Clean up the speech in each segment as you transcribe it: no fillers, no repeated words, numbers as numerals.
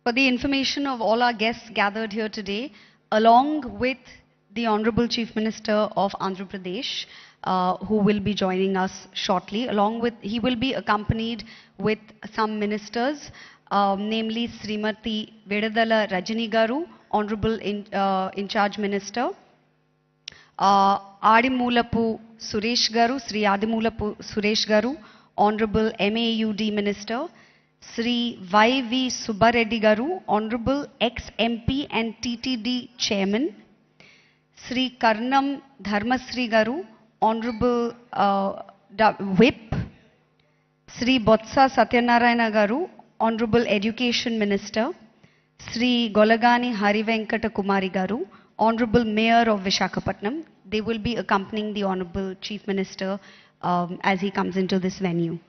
For the information of all our guests gathered here today, along with the Honorable Chief Minister of Andhra Pradesh, who will be joining us shortly, he will be accompanied with some ministers, namely Srimati Vedadala Rajini Garu, Honorable in Charge Minister, Adimulapu Suresh Garu, Sri Adimulapu Suresh Garu, Honorable MAUD Minister, Sri Y.V. Subbareddy Garu, Honorable ex-MP and TTD Chairman, Sri Karnam Dharmasri Garu, Honorable Whip, Sri Botsa Satyanarayana Garu, Honorable Education Minister, Sri Golagani Harivenkata Kumari Garu, Honorable Mayor of Vishakhapatnam. They will be accompanying the Honorable Chief Minister as he comes into this venue.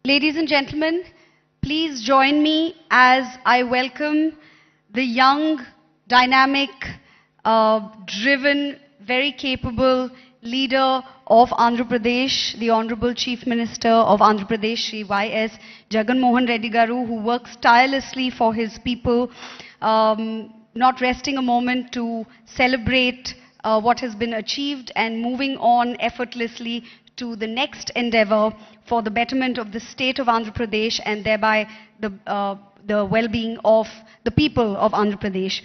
Ladies and gentlemen, please join me as I welcome the young, dynamic, driven, very capable leader of Andhra Pradesh, the Honorable Chief Minister of Andhra Pradesh, Shri Y.S. Jagan Mohan Reddy Garu, who works tirelessly for his people, not resting a moment to celebrate what has been achieved and moving on effortlessly to the next endeavor for the betterment of the state of Andhra Pradesh and thereby the well-being of the people of Andhra Pradesh.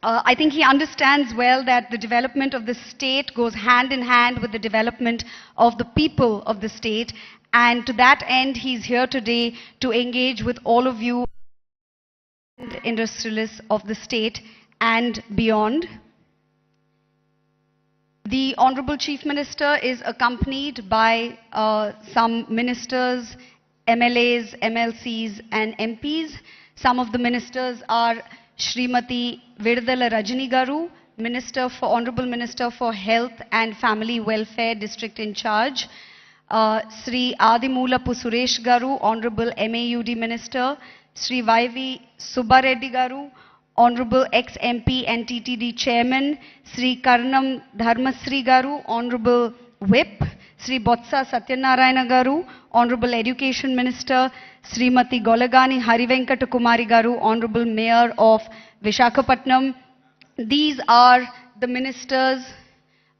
I think he understands well that the development of the state goes hand in hand with the development of the people of the state, and to that end he's here today to engage with all of you industrialists of the state and beyond. The Honorable Chief Minister is accompanied by some ministers, MLAs, MLCs and MPs. Some of the ministers are Srimati Virdala Rajani Garu, Honorable Minister for Health and Family Welfare District in charge, Sri Adimulapu Suresh Garu, Honorable MAUD Minister, Sri VIVIFY Subbareddy Garu, Honorable ex-MP and TTD Chairman, Sri Karnam Dharmasri Garu, Honorable Whip, Sri Botsa Satyanarayana Garu, Honorable Education Minister, Srimati Golagani Harivenkata Kumari Garu, Honorable Mayor of Visakha. These are the ministers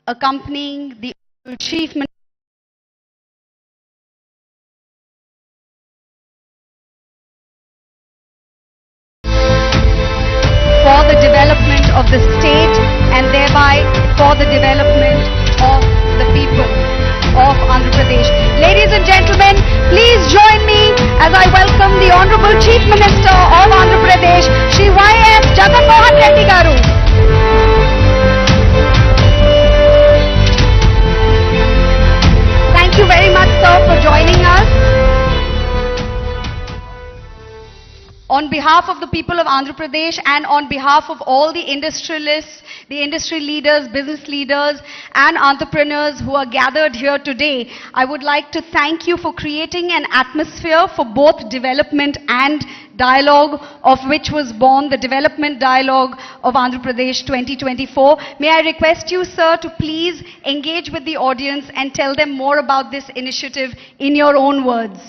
accompanying the Chief Minister for the development of the state and thereby for the development of the people of Andhra Pradesh. Ladies and gentlemen, please join me as I welcome the Honorable Chief Minister of Andhra Pradesh, Shri Y.S. Jagan Mohan Reddy Garu. Thank you very much, sir, for joining us. On behalf of the people of Andhra Pradesh and on behalf of all the industrialists, the industry leaders, business leaders and entrepreneurs who are gathered here today, I would like to thank you for creating an atmosphere for both development and dialogue, of which was born the Development Dialogue of Andhra Pradesh 2024. May I request you, sir, to please engage with the audience and tell them more about this initiative in your own words.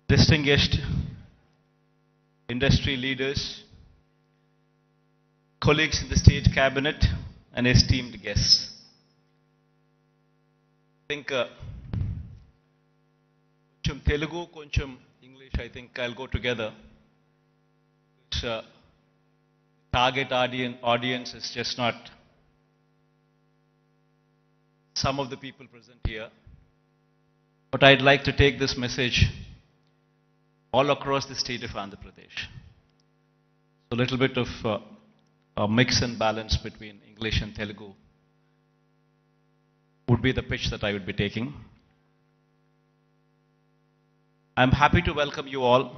Distinguished industry leaders, colleagues in the state cabinet and esteemed guests. I think koncham Telugu, koncham English, I think I'll go together. Because, target audience is just not some of the people present here. But I'd like to take this message all across the state of Andhra Pradesh. So a little bit of a mix and balance between English and Telugu would be the pitch that I would be taking. I'm happy to welcome you all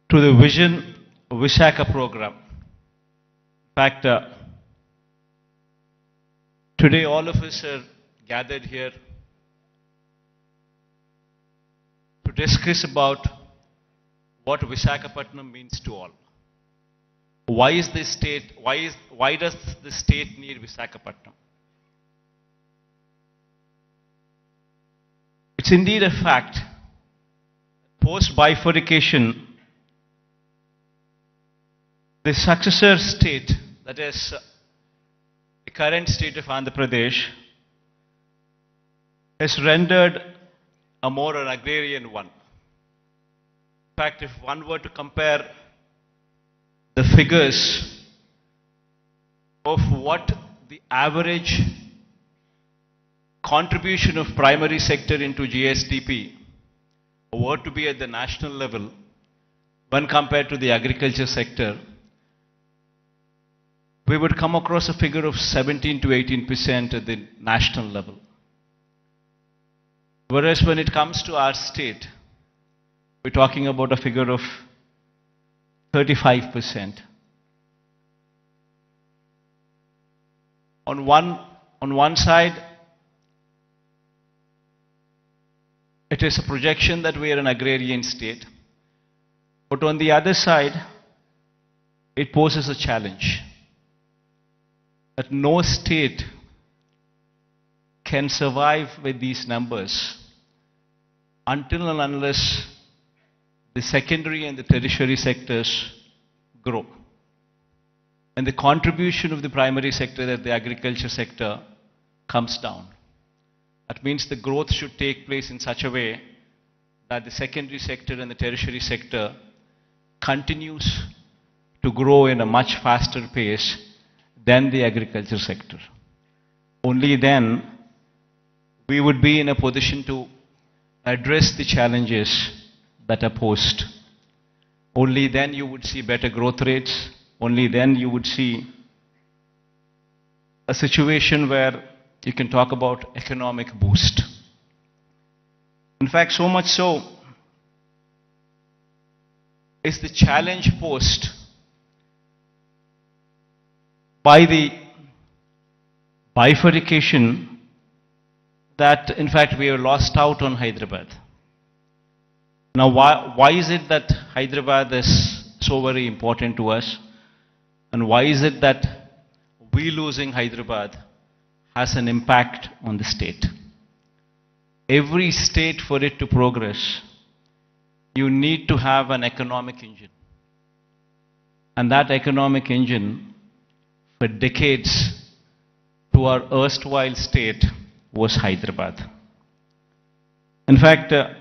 to the Vision Visakha program. In fact, today all of us are gathered here to discuss about what Visakhapatnam means to all. Why does the state need Visakhapatnam? It's indeed a fact. Post bifurcation, the successor state, that is the current state of Andhra Pradesh, has rendered a more an agrarian one. In fact, if one were to compare the figures of what the average contribution of primary sector into GSDP were to be at the national level, when compared to the agriculture sector, we would come across a figure of 17 to 18% at the national level. Whereas when it comes to our state, we're talking about a figure of 35%. On one side, it is a projection that we are an agrarian state. But on the other side, it poses a challenge that no state can survive with these numbers until and unless the secondary and the tertiary sectors grow. And the contribution of the primary sector, that the agriculture sector, comes down. That means the growth should take place in such a way that the secondary sector and the tertiary sector continues to grow in a much faster pace than the agriculture sector. Only then we would be in a position to address the challenges that are posed. Only then you would see better growth rates. Only then you would see a situation where you can talk about economic boost. In fact, so much so is the challenge posed by the bifurcation that in fact we have lost out on Hyderabad. Now why is it that Hyderabad is so very important to us? And why is it that we losing Hyderabad has an impact on the state? Every state, for it to progress, you need to have an economic engine. And that economic engine, for decades, to our erstwhile state, was Hyderabad. In fact, to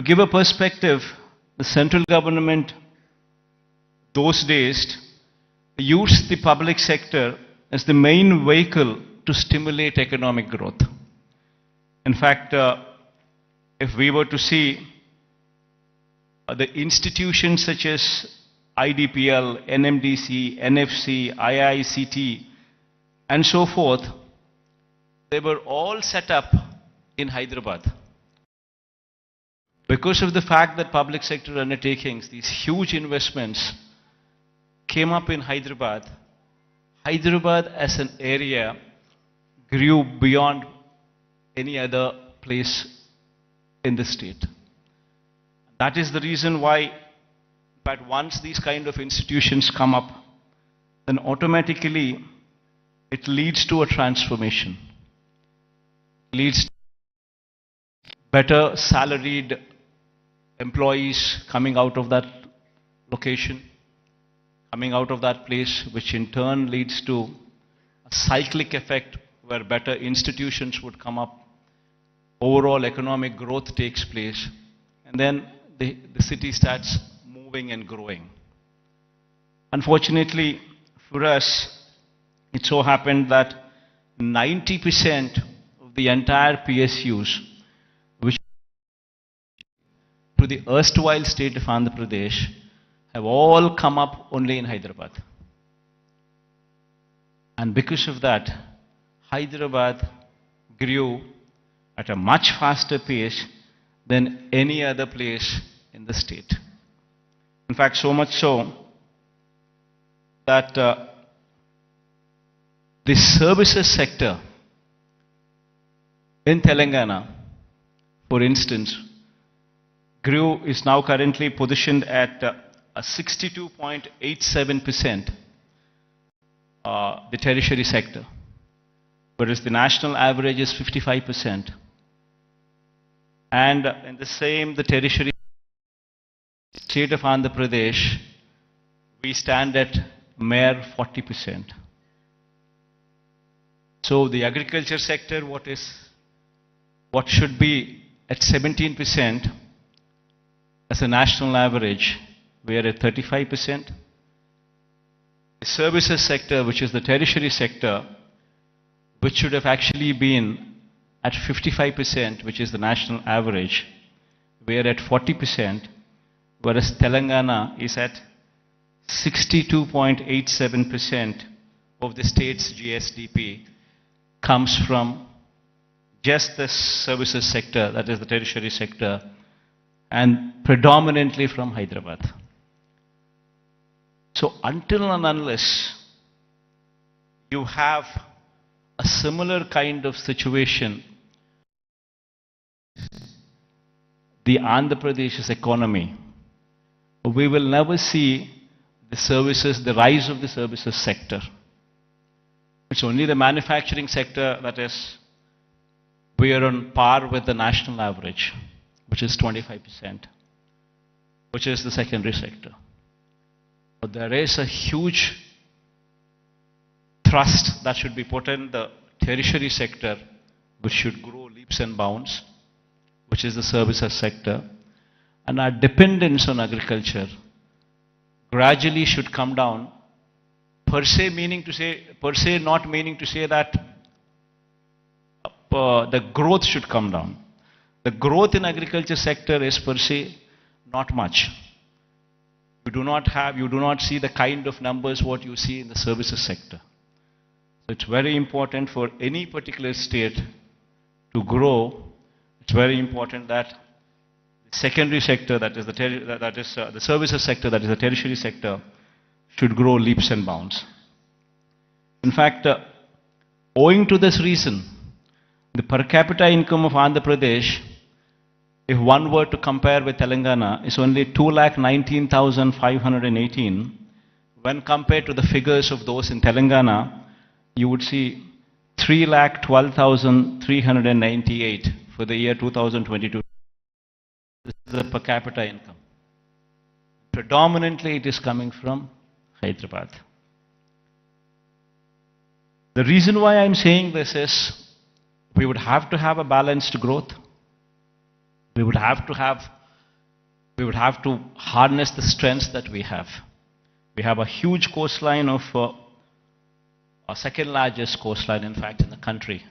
give a perspective, the central government those days used the public sector as the main vehicle to stimulate economic growth. In fact, if we were to see the institutions such as IDPL, NMDC, NFC, IICT, and so forth, they were all set up in Hyderabad. Because of the fact that public sector undertakings, these huge investments, came up in Hyderabad, Hyderabad as an area grew beyond any other place in the state. That is the reason why, but once these kind of institutions come up, then automatically it leads to a transformation. Leads to better salaried employees coming out of that location, coming out of that place, which in turn leads to a cyclic effect where better institutions would come up, overall economic growth takes place, and then the city starts moving and growing. Unfortunately for us, it so happened that 90% of the entire PSUs, which to the erstwhile state of Andhra Pradesh, have all come up only in Hyderabad. And because of that, Hyderabad grew at a much faster pace than any other place in the state. In fact, so much so that the services sector in Telangana, for instance, is now currently positioned at a 62.87%, the tertiary sector, whereas the national average is 55%. And in the same, the tertiary state of Andhra Pradesh, we stand at mere 40%. So the agriculture sector, what should be at 17% as a national average, we are at 35%. the services sector, which is the tertiary sector, which should have actually been at 55%, which is the national average, we are at 40%, whereas Telangana is at 62.87% of the state's GSDP comes from just the services sector, that is the tertiary sector, and predominantly from Hyderabad. So until and unless you have a similar kind of situation, the Andhra Pradesh's economy, we will never see the services, the rise of the services sector. It's only the manufacturing sector that is, we are on par with the national average, which is 25%, which is the secondary sector. But there is a huge thrust that should be put in the tertiary sector, which should grow leaps and bounds, which is the services sector. And our dependence on agriculture gradually should come down, per se not meaning to say that the growth should come down. The growth in agriculture sector is per se not much. You do not see the kind of numbers what you see in the services sector. So it's very important for any particular state to grow. It's very important that the secondary sector, that is the services sector, that is the tertiary sector, should grow leaps and bounds. In fact, owing to this reason, the per capita income of Andhra Pradesh, if one were to compare with Telangana, is only 2,19,518. When compared to the figures of those in Telangana, you would see 3,12,398 for the year 2022. This is the per capita income. Predominantly it is coming from Hyderabad. The reason why I'm saying this is, we would have to have a balanced growth. We would have to harness the strengths that we have. We have a huge coastline of our second largest coastline, in fact, in the country.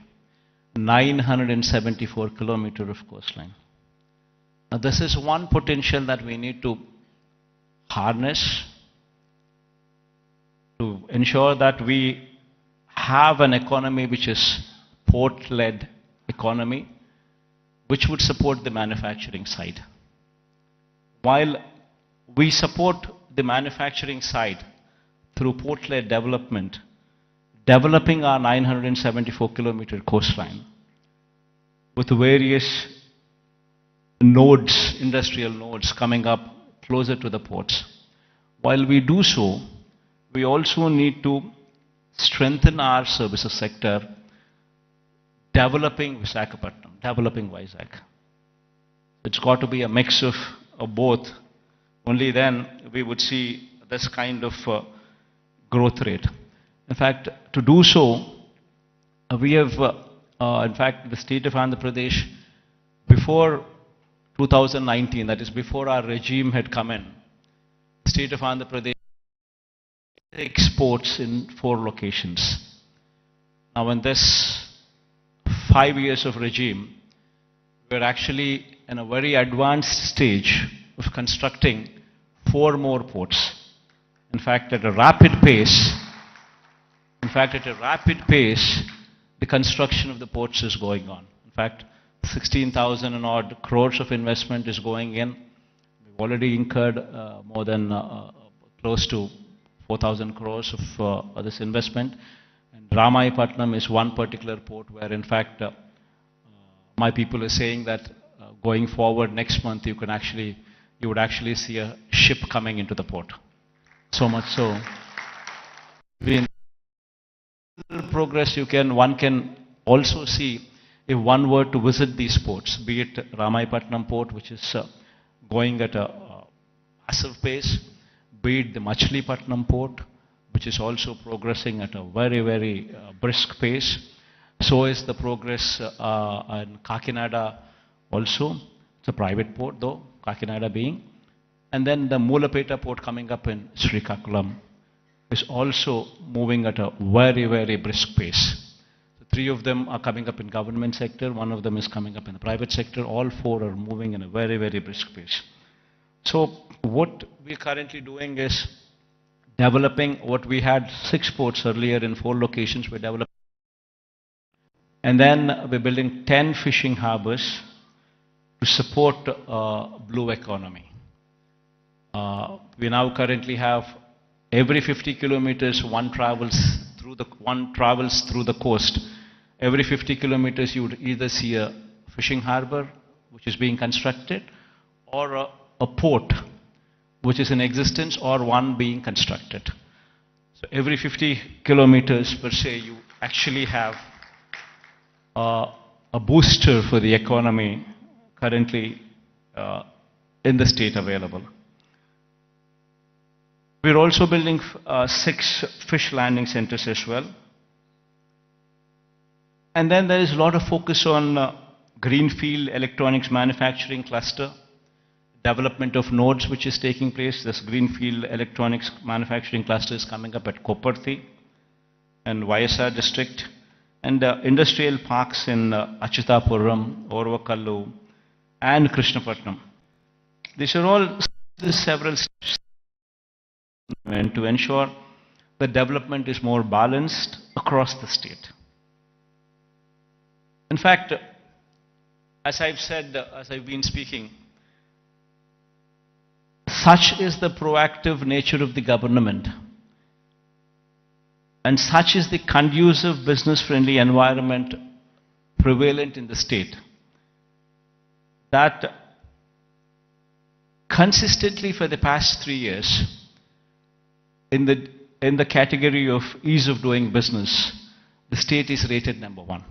974 kilometers of coastline. Now, this is one potential that we need to harness to ensure that we have an economy which is port-led economy, which would support the manufacturing side. While we support the manufacturing side through port-led development, developing our 974-kilometer coastline with various nodes, industrial nodes coming up closer to the ports. While we do so, we also need to strengthen our services sector, developing Visakhapatnam, developing Vizag. It's got to be a mix of both. Only then we would see this kind of growth rate. In fact, to do so, we have, in fact, the state of Andhra Pradesh, before 2019, that is before our regime had come in, the state of Andhra Pradesh exports in 4 locations. Now in this 5 years of regime, we're actually in a very advanced stage of constructing 4 more ports. In fact, at a rapid pace, the construction of the ports is going on. In fact, 16,000 and odd crores of investment is going in. We've already incurred more than close to 4,000 crores of this investment. And Ramayapatnam is one particular port where, in fact, my people are saying that going forward next month, you would actually see a ship coming into the port. So much so. In progress, one can also see, if one were to visit these ports, be it Ramayapatnam port, which is going at a massive pace, be it the Machilipatnam port, which is also progressing at a very, very brisk pace. So is the progress in Kakinada also. It's a private port though, Kakinada being. And then the Mulapeta port coming up in Srikakulam. is also moving at a very, very brisk pace. So 3 of them are coming up in government sector, 1 of them is coming up in the private sector, all 4 are moving in a very, very brisk pace. So what we're currently doing is developing what we had 6 ports earlier in 4 locations, we're developing. And then we're building 10 fishing harbors to support blue economy. We now currently have every 50 kilometers one travels through the coast. Every 50 kilometers you would either see a fishing harbor which is being constructed, or a port which is in existence, or one being constructed. So every 50 kilometers per se you actually have a booster for the economy currently in the state available. We're also building 6 fish landing centers as well. And then there is a lot of focus on greenfield electronics manufacturing cluster, development of nodes which is taking place. This greenfield electronics manufacturing cluster is coming up at Koparthi and YSR district, and industrial parks in Achutapuram, Orvakallu and Krishnapatnam. These are all several steps to ensure the development is more balanced across the state. In fact, as I've said, as I've been speaking, such is the proactive nature of the government, and such is the conducive business-friendly environment prevalent in the state, that consistently for the past 3 years, in the category of ease of doing business, the state is rated number 1.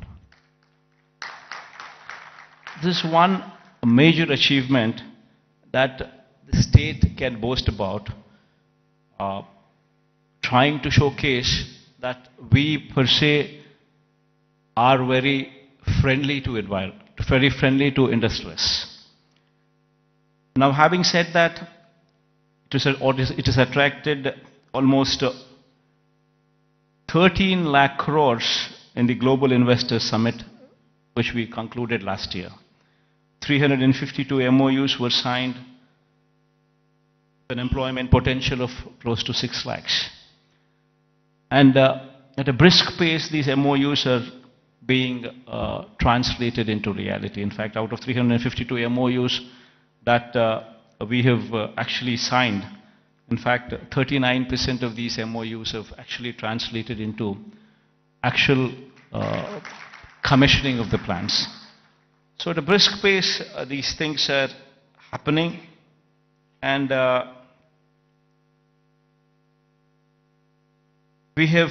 This is one major achievement that the state can boast about, trying to showcase that we per se are very friendly to environment, very friendly to industries. Now, having said that, it has attracted almost 13 lakh crores in the Global Investors Summit, which we concluded last year. 352 MOUs were signed, an employment potential of close to 6 lakhs. And at a brisk pace, these MOUs are being translated into reality. In fact, out of 352 MOUs that we have actually signed, in fact, 39% of these MOUs have actually translated into actual commissioning of the plants. So at a brisk pace, these things are happening, and we have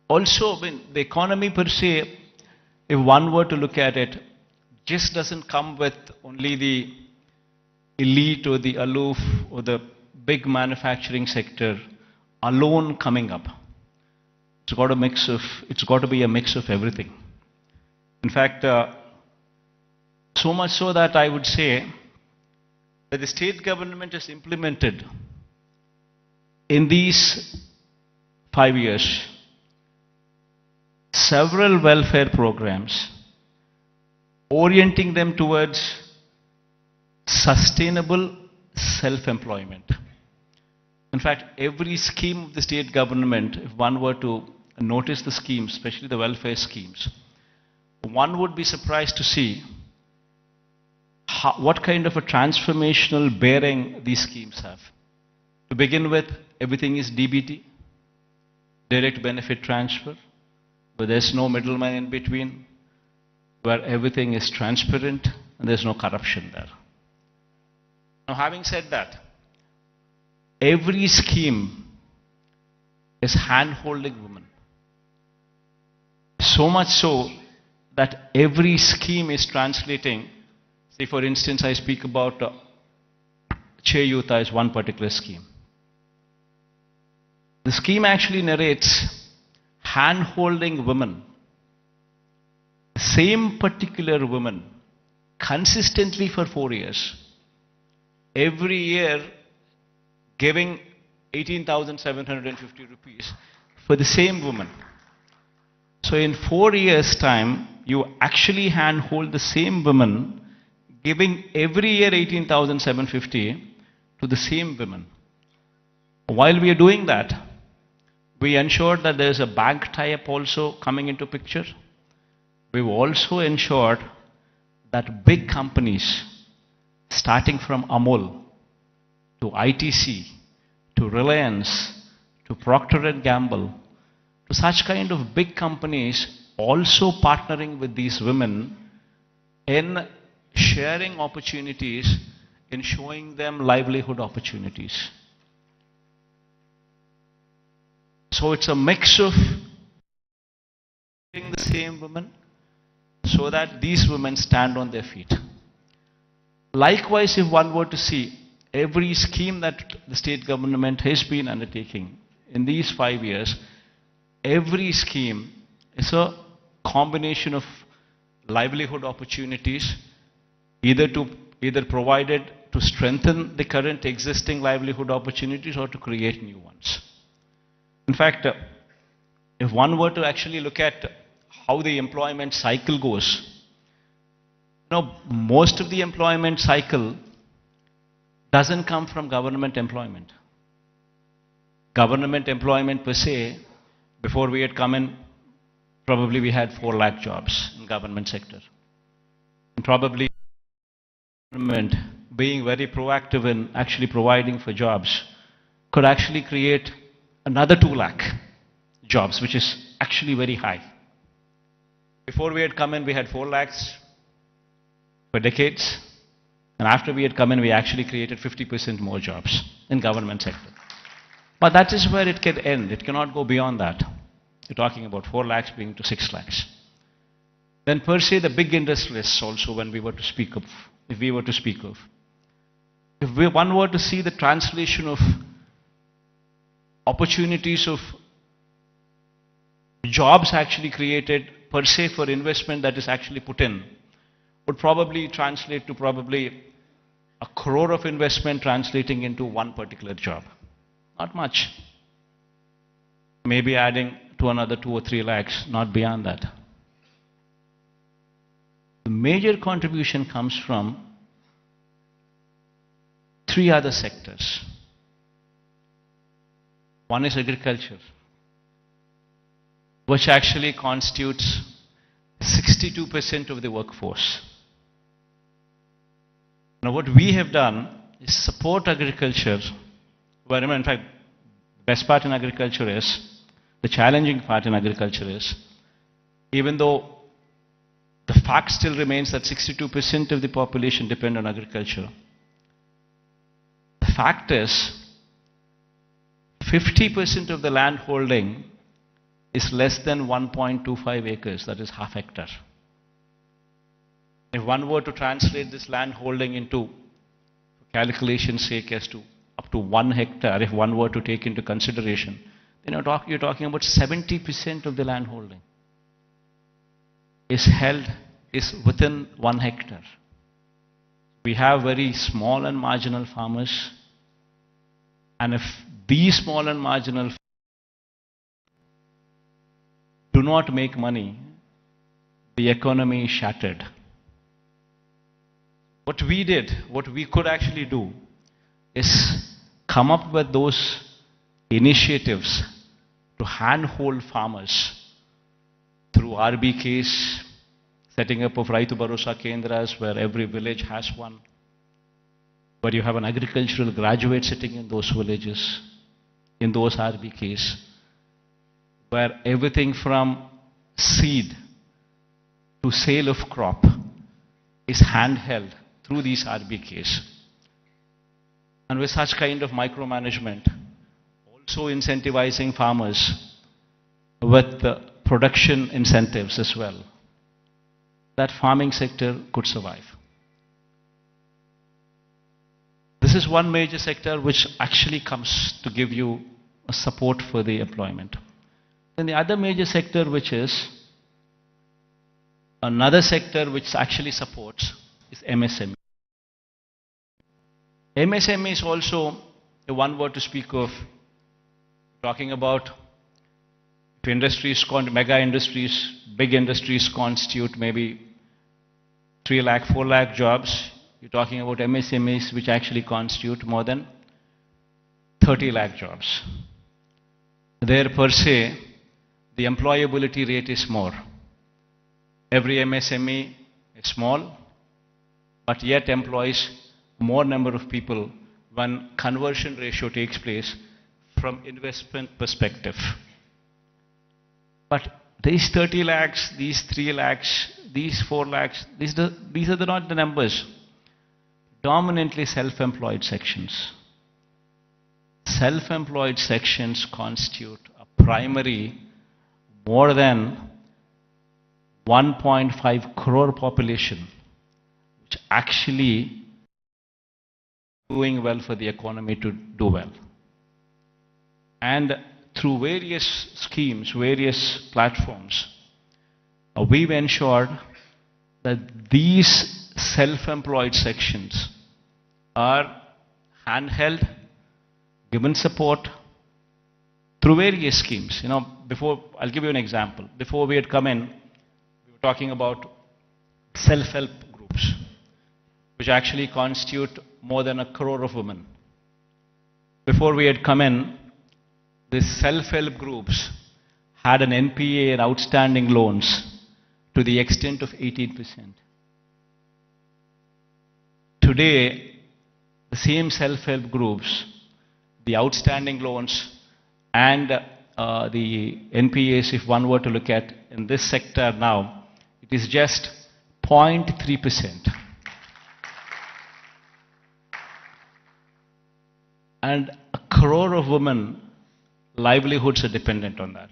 also been, the economy per se, if one were to look at it, just doesn't come with only the elite or the aloof or the big manufacturing sector alone coming up. It's got to be a mix of everything. In fact, so much so that I would say that the state government has implemented in these 5 years several welfare programs, orienting them towards sustainable self-employment. In fact, every scheme of the state government, if one were to notice the schemes, especially the welfare schemes, one would be surprised to see what kind of a transformational bearing these schemes have. To begin with, everything is DBT, direct benefit transfer, where there's no middleman in between, where everything is transparent and there's no corruption there. Now, having said that, every scheme is hand-holding women. So much so that every scheme is translating. Say, for instance, I speak about Cheyuta as one particular scheme. The scheme actually narrates hand-holding women, the same particular woman, consistently for 4 years, every year giving 18,750 rupees for the same woman. So in 4 years' time, you actually handhold the same woman, giving every year 18,750 to the same women. While we are doing that, we ensured that there is a bank tie-up also coming into picture. We've also ensured that big companies, starting from Amul to ITC to Reliance to Procter & Gamble, to such kind of big companies also partnering with these women in sharing opportunities, in showing them livelihood opportunities. So it's a mix of the same women so that these women stand on their feet. Likewise, if one were to see every scheme that the state government has been undertaking in these 5 years, every scheme is a combination of livelihood opportunities, either provided to strengthen the current existing livelihood opportunities or to create new ones. In fact, if one were to actually look at how the employment cycle goes, most of the employment cycle doesn't come from government employment. Government employment per se, before we had come in, probably we had 4 lakh jobs in government sector. And probably government being very proactive in actually providing for jobs could actually create another 2 lakh jobs, which is actually very high. Before we had come in, we had 4 lakhs for decades. And after we had come in, we actually created 50% more jobs in government sector. But that is where it can end. It cannot go beyond that. You're talking about 4 lakhs being to 6 lakhs. Then per se, the big industrialists also, when we were to speak of, if we were to speak of, if one were to see the translation of opportunities of jobs actually created per se for investment that is actually put in, would probably translate to probably 1 crore of investment translating into one particular job. Not much. Maybe adding to another 2 or 3 lakhs, not beyond that. The major contribution comes from 3 other sectors. One is agriculture, which actually constitutes 62% of the workforce. Now what we have done is support agriculture, where in fact the best part in agriculture is, the challenging part in agriculture is, even though the fact still remains that 62% of the population depend on agriculture, the fact is 50% of the land holding is less than 1.25 acres, that is half hectare. If one were to translate this land holding into, for calculation's sake, as to up to 1 hectare, if one were to take into consideration, then you're talking about 70% of the land holding is within 1 hectare. We have very small and marginal farmers, and if these small and marginal do not make money, the economy is shattered. What we did, what we could actually do, is come up with those initiatives to handhold farmers through RBKs, setting up of Raitu Bharosa Kendras, where every village has one, where you have an agricultural graduate sitting in those villages, in those RBKs, where everything from seed to sale of crop is handheld through these RBKs. And with such kind of micromanagement, also incentivizing farmers with production incentives as well, that farming sector could survive. This is one major sector which actually comes to give you a support for the employment. Then the other major sector, which is another sector which actually supports, is MSME. MSME is also, if one were to speak of, talking about if industries, mega industries, big industries constitute maybe 3 lakh, 4 lakh jobs, you're talking about MSMEs which actually constitute more than 30 lakh jobs. There per se, the employability rate is more. Every MSME is small, but yet employs more number of people when conversion ratio takes place from investment perspective. But these 30 lakhs, these 3 lakhs, these 4 lakhs, these are not the numbers. Dominantly self-employed sections. Self-employed sections constitute a primary more than 1.5 crore population, which actually doing well for the economy to do well. And through various schemes, various platforms, we've ensured that these self-employed sections are handheld, given support through various schemes. You know, I'll give you an example. Before we had come in, we were talking about self-help groups, which actually constitute more than 1 crore of women. Before we had come in, these self-help groups had an NPA and outstanding loans to the extent of 18%. Today, the same self-help groups, the outstanding loans and the NPAs, if one were to look at in this sector now, it is just 0.3%. And 1 crore of women livelihoods are dependent on that.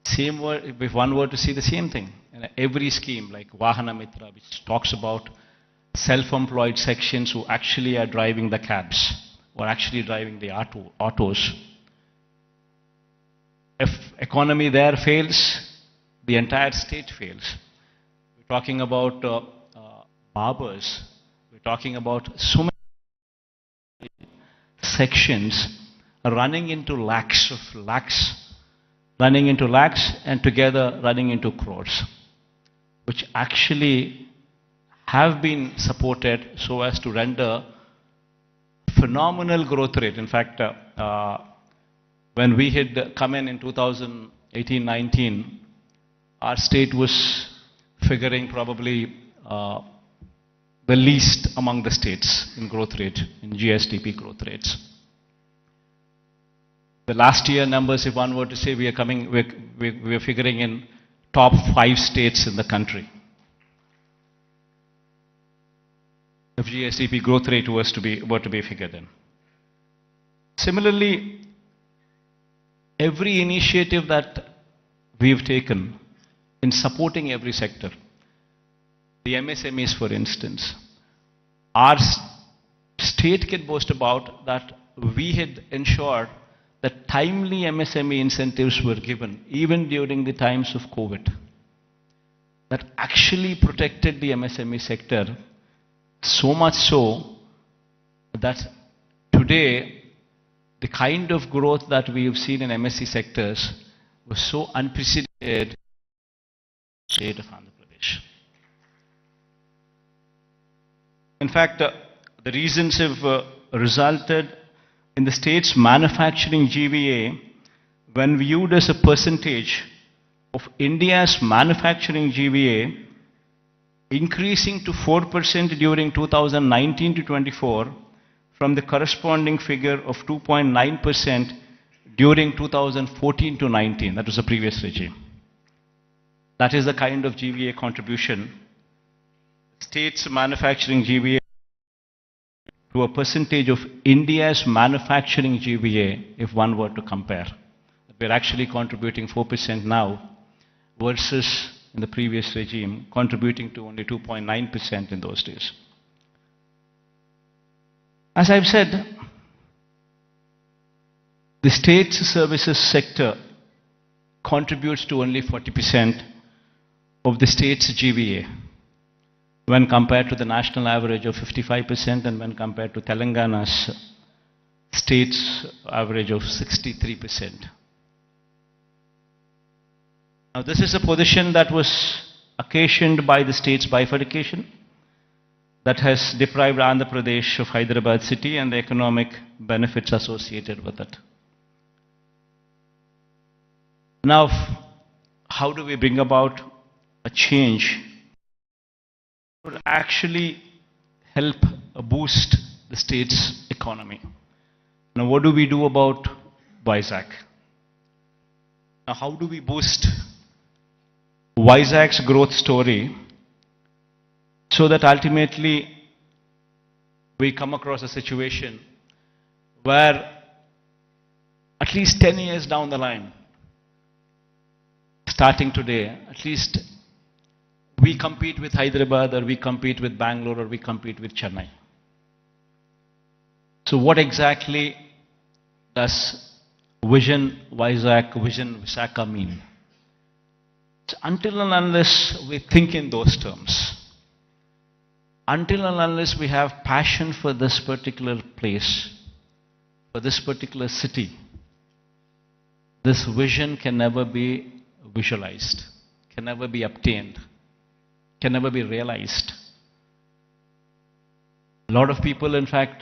Same if one were to see the same thing in every scheme like Vahana Mitra, which talks about self-employed sections who actually are driving the cabs or actually driving the autos. If economy there fails, the entire state fails. We're talking about barbers. We're talking about so many sections running into lakhs and together running into crores, which actually have been supported so as to render phenomenal growth rate. In fact, when we had come in 2018-19, our state was figuring probably the least among the states in growth rate, in GSDP growth rates. The last year numbers, if one were to say, we are figuring in top 5 states in the country. If GSDP growth rate were to be figured in. Similarly, every initiative that we've taken in supporting every sector, the MSMEs for instance, our state can boast about that we had ensured that timely MSME incentives were given even during the times of COVID. That actually protected the MSME sector, so much so that today the kind of growth that we have seen in MSE sectors was so unprecedented in the state of Andhra Pradesh. In fact, the reasons have resulted in the state's manufacturing GVA, when viewed as a percentage of India's manufacturing GVA, increasing to 4% during 2019 to 24 from the corresponding figure of 2.9% during 2014 to 19. That was the previous regime. That is the kind of GVA contribution. State's manufacturing GVA to a percentage of India's manufacturing GVA, if one were to compare. We're actually contributing 4% now versus in the previous regime, contributing to only 2.9% in those days. As I've said, the state's services sector contributes to only 40% of the state's GVA when compared to the national average of 55% and when compared to Telangana's state's average of 63%. Now, this is a position that was occasioned by the state's bifurcation that has deprived Andhra Pradesh of Hyderabad city and the economic benefits associated with it. Now, how do we bring about a change that would actually help boost the state's economy? Now, what do we do about Vizag? Now, how do we boost Vizag's growth story so that ultimately we come across a situation where at least 10 years down the line, starting today, at least we compete with Hyderabad, or we compete with Bangalore, or we compete with Chennai. So what exactly does Vision Vizag, Vision Visakha mean? So until and unless we think in those terms, until and unless we have passion for this particular place, for this particular city, this vision can never be visualized, can never be obtained, can never be realized. A lot of people, in fact,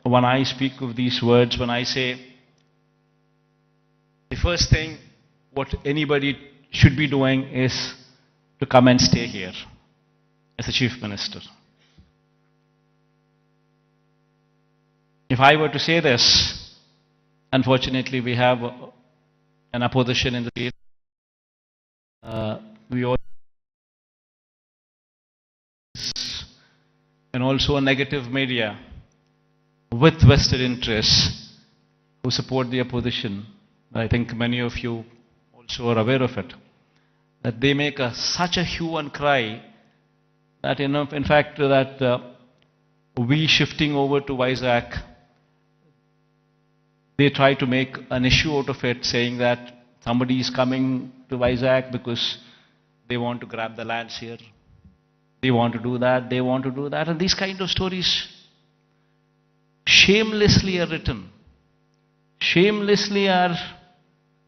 when I speak of these words, when I say the first thing what anybody should be doing is to come and stay here as a chief minister. If I were to say this, unfortunately we have an opposition in the state. We all and also a negative media with vested interests who support the opposition. I think many of you also are aware of it, that they make such a hue and cry that, in fact, that we shifting over to Vizag, they try to make an issue out of it, saying that somebody is coming to Vizag because they want to grab the lands here. They want to do that, they want to do that. And these kind of stories shamelessly are written, shamelessly are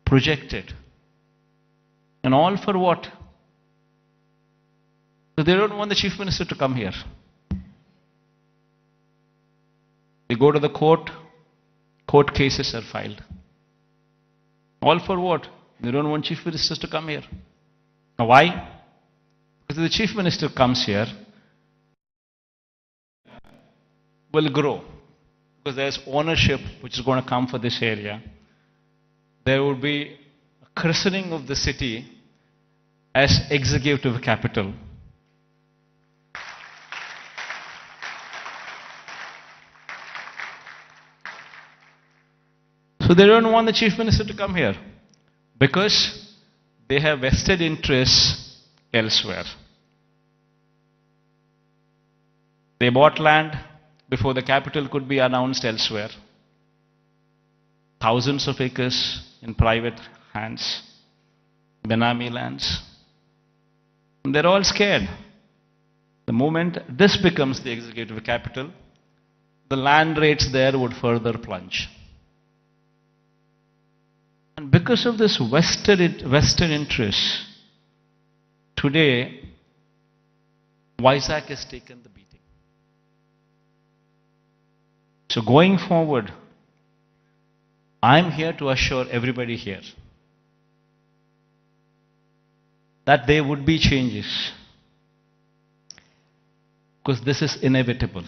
projected. And all for what? So they don't want the chief minister to come here. They go to the court, court cases are filed. All for what? They don't want chief ministers to come here. Now why? Because if the chief minister comes here, will grow. Because there's ownership which is going to come for this area. There will be a christening of the city as executive capital. So they don't want the chief minister to come here because they have vested interests elsewhere. They bought land before the capital could be announced elsewhere. Thousands of acres in private hands, Benami lands. And they're all scared. The moment this becomes the executive capital, the land rates there would further plunge. And because of this vested interest, today, Vizag has taken the beating. So going forward, I'm here to assure everybody here that there would be changes, because this is inevitable.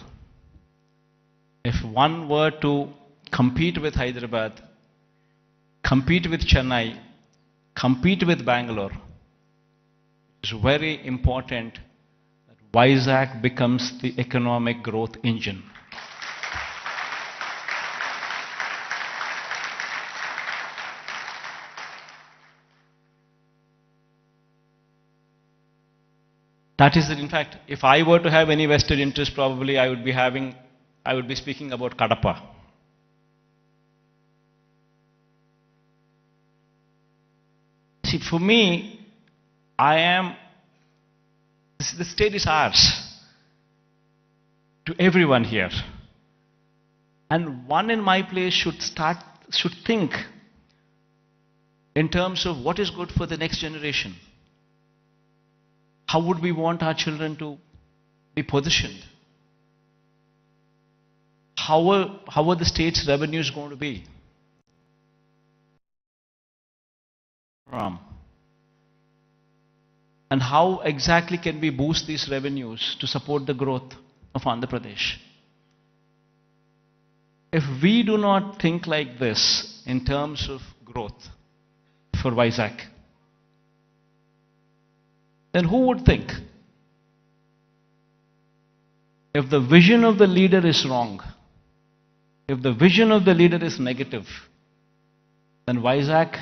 If one were to compete with Hyderabad, compete with Chennai, compete with Bangalore, it's very important that Vizag becomes the economic growth engine. That is it. In fact, if I were to have any vested interest, probably I would be speaking about Kadapa. See, for me, the state is ours, to everyone here. And one in my place should think in terms of what is good for the next generation. How would we want our children to be positioned? How are the state's revenues going to be? And how exactly can we boost these revenues to support the growth of Andhra Pradesh? If we do not think like this in terms of growth for Vizag, then who would think? If the vision of the leader is wrong, if the vision of the leader is negative, then Vizag,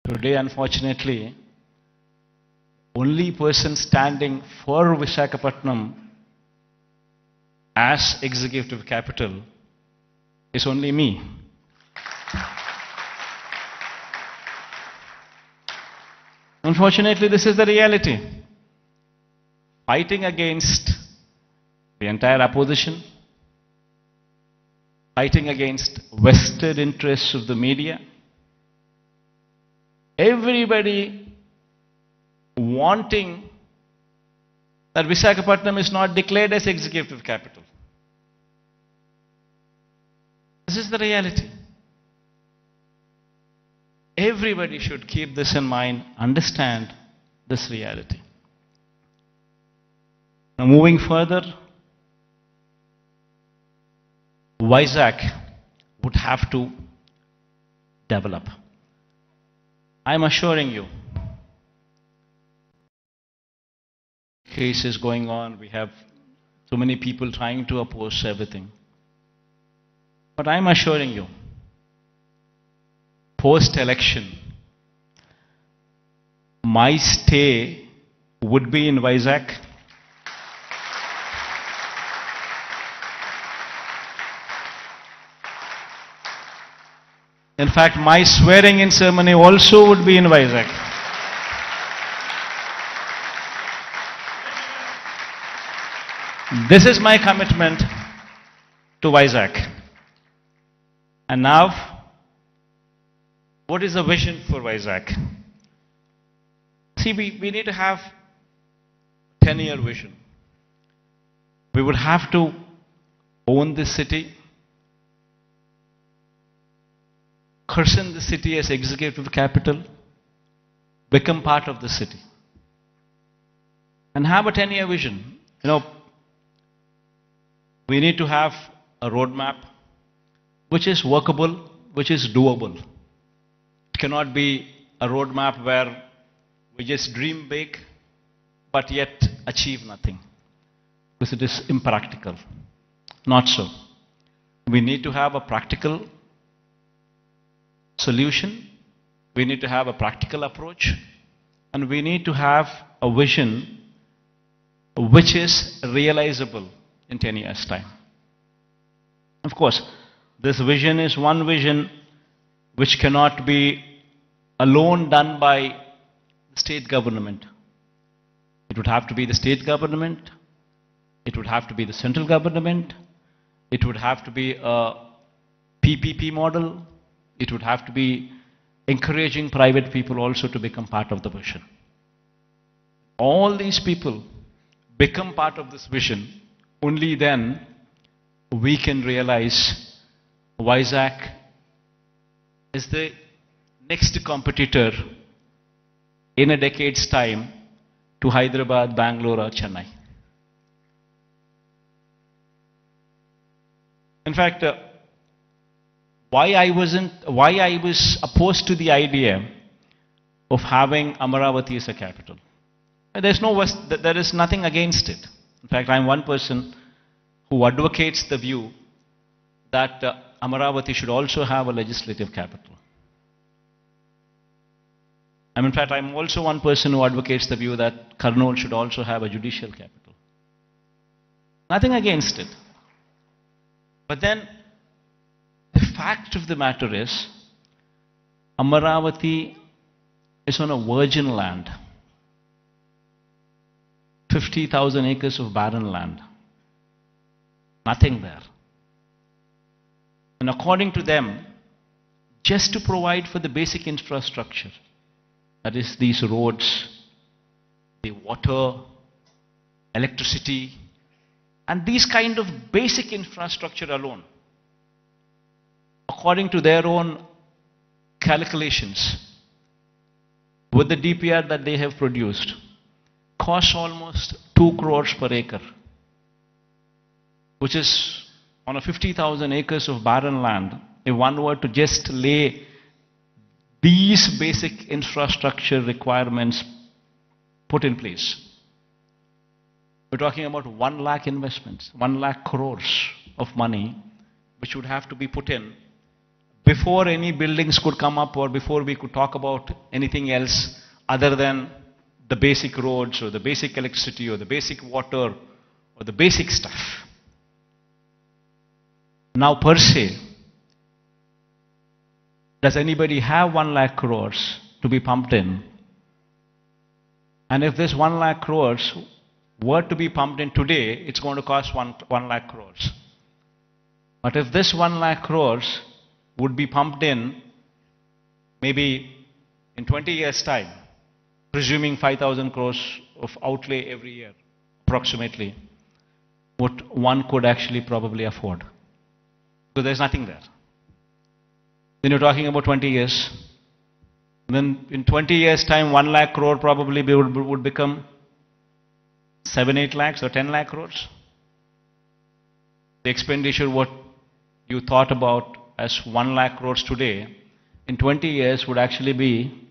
today unfortunately, only person standing for Visakhapatnam as executive capital is only me. Unfortunately, this is the reality. Fighting against the entire opposition, fighting against vested interests of the media, everybody wanting that Visakhapatnam is not declared as executive capital. This is the reality. Everybody should keep this in mind, understand this reality. Now moving further, Vizag would have to develop. I'm assuring you, cases going on, we have so many people trying to oppose everything. But I'm assuring you, post-election, my stay would be in Vizag. In fact, my swearing-in ceremony also would be in Vizag. This is my commitment to Vizag. And now, what is the vision for Vizag? See, we need to have 10-year vision. We would have to own this city, christen the city as executive capital, become part of the city, and have a 10-year vision. You know, we need to have a roadmap which is workable, which is doable. It cannot be a roadmap where we just dream big, but yet achieve nothing, because it is impractical. Not so. We need to have a practical solution, we need to have a practical approach, and we need to have a vision which is realizable in 10 years' time. Of course, this vision is one vision which cannot be alone done by the state government. It would have to be the state government, it would have to be the central government, it would have to be a PPP model, it would have to be encouraging private people also to become part of the vision. All these people become part of this vision, only then we can realize Vizag is the next competitor in a decade's time to Hyderabad, Bangalore or Chennai. In fact, why I was opposed to the idea of having Amaravati as a capital. There is nothing against it. In fact, I'm one person who advocates the view that Amaravati should also have a legislative capital. In fact, I'm also one person who advocates the view that Kurnool should also have a judicial capital. Nothing against it. But then, the fact of the matter is, Amaravati is on a virgin land. 50,000 acres of barren land. Nothing there. And according to them, just to provide for the basic infrastructure, that is these roads, the water, electricity, and these kind of basic infrastructure alone, according to their own calculations, with the DPR that they have produced, costs almost 2 crores per acre, which is on a 50,000 acres of barren land. If one were to just lay these basic infrastructure requirements put in place, we're talking about 1 lakh investments, 1 lakh crores of money, which would have to be put in before any buildings could come up or before we could talk about anything else other than the basic roads or the basic electricity or the basic water or the basic stuff. Now per se, does anybody have 1 lakh crores to be pumped in? And if this 1 lakh crores were to be pumped in today, it's going to cost 1 lakh crores. But if this 1 lakh crores would be pumped in maybe in 20 years' time, presuming 5,000 crores of outlay every year, approximately, what one could actually probably afford. Because there's nothing there. Then you're talking about 20 years. Then in 20 years' time, 1 lakh crore probably would become 7-8 lakhs or 10 lakh crores. The expenditure what you thought about as 1 lakh crores today, in 20 years would actually be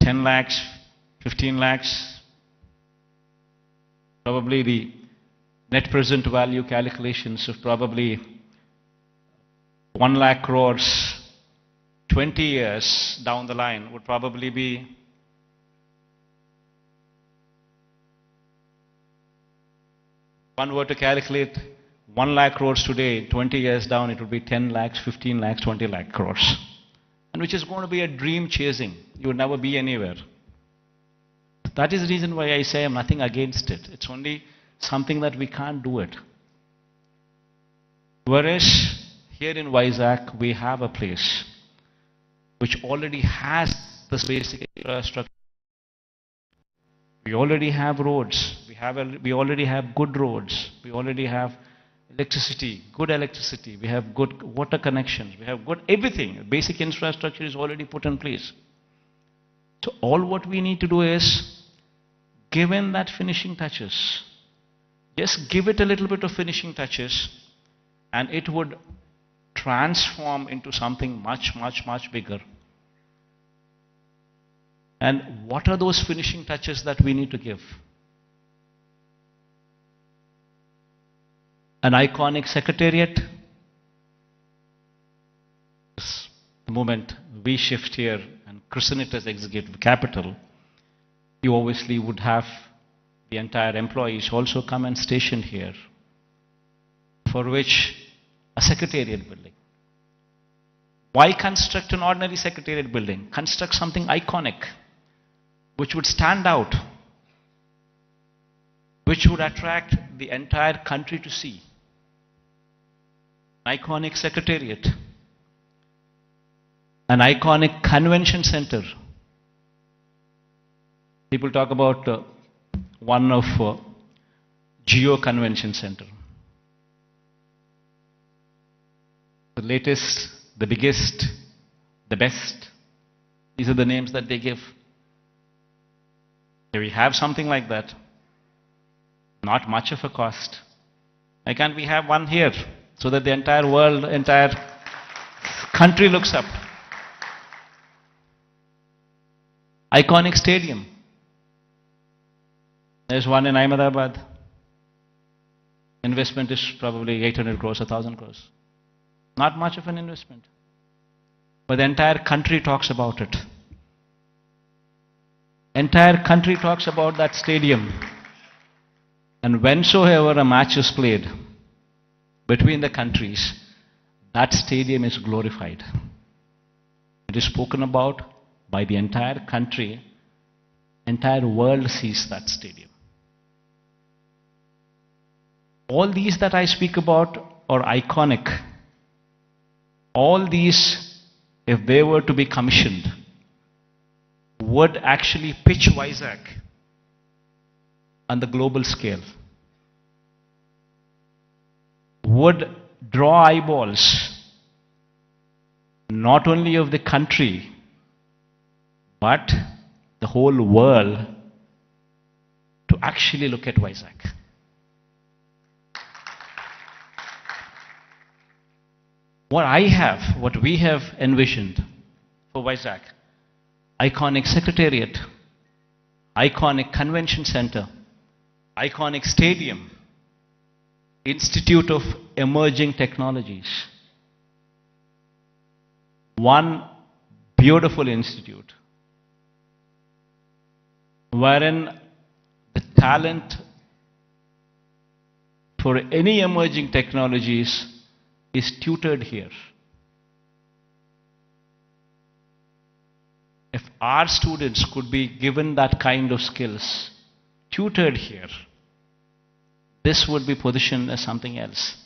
10 lakhs, 15 lakhs. Probably the net present value calculations of probably 1 lakh crores 20 years down the line would probably be one were to calculate 1 lakh crores today, 20 years down, it would be 10 lakhs, 15 lakhs, 20 lakh crores. And which is going to be a dream chasing. You would never be anywhere. That is the reason why I say I'm nothing against it. It's only something that we can't do it. Whereas here in Vizag, we have a place which already has this basic infrastructure. We already have roads. We already have good roads. We already have electricity, good electricity. We have good water connections. We have good everything. Basic infrastructure is already put in place. So all what we need to do is, given that finishing touches, just give it a little bit of finishing touches, and it would transform into something much, much, much bigger. And what are those finishing touches that we need to give? An iconic secretariat. The moment we shift here and christen it as executive capital, you obviously would have the entire employees also come and station here, for which a secretariat building. Why construct an ordinary secretariat building? Construct something iconic, which would stand out, which would attract the entire country to see. An iconic secretariat, an iconic convention center. People talk about one of Geo Convention Center. The latest, the biggest, the best. These are the names that they give. If we have something like that, not much of a cost. Why can't we have one here so that the entire world, entire country looks up? Iconic stadium. There's one in Ahmedabad. Investment is probably 800 crores, 1,000 crores. Not much of an investment. But the entire country talks about it. Entire country talks about that stadium. And whensoever a match is played between the countries, that stadium is glorified. It is spoken about by the entire country. Entire world sees that stadium. All these that I speak about are iconic. All these, if they were to be commissioned, would actually pitch Vizag on the global scale, would draw eyeballs not only of the country but the whole world to actually look at Vizag. What we have envisioned for Vizag, iconic secretariat, iconic convention center, iconic stadium, Institute of Emerging Technologies. One beautiful institute wherein the talent for any emerging technologies is tutored here. If our students could be given that kind of skills, tutored here, this would be positioned as something else.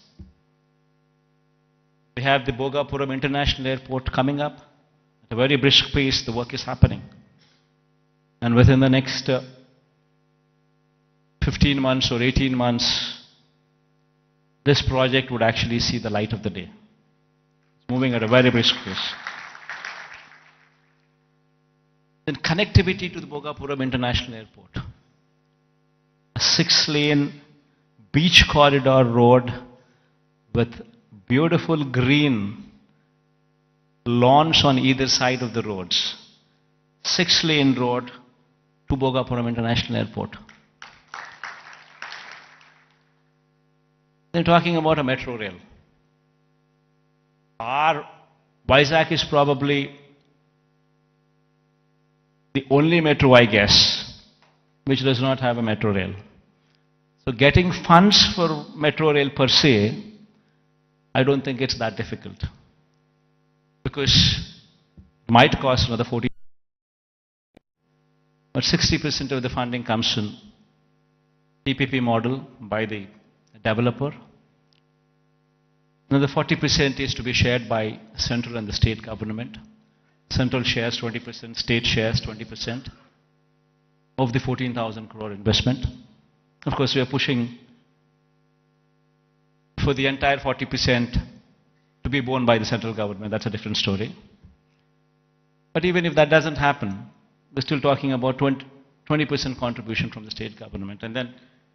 We have the Bhogapuram International Airport coming up. At a very brisk pace, the work is happening. And within the next 15 months or 18 months, this project would actually see the light of the day. It's moving at a very brisk pace. Then connectivity to the Bhogapuram International Airport. A 6-lane beach corridor road with beautiful green lawns on either side of the roads. 6-lane road to Bhogapuram International Airport. They're talking about a metro rail. Our Vizag is probably the only metro, I guess, which does not have a metro rail. So getting funds for metro rail per se, I don't think it's that difficult. Because it might cost another 40, but 60% of the funding comes in PPP model by the developer. Another 40% is to be shared by central and the state government. Central shares 20%, state shares 20% of the 14,000 crore investment. Of course, we are pushing for the entire 40% to be borne by the central government. That's a different story. But even if that doesn't happen, we're still talking about 20% contribution from the state government. And then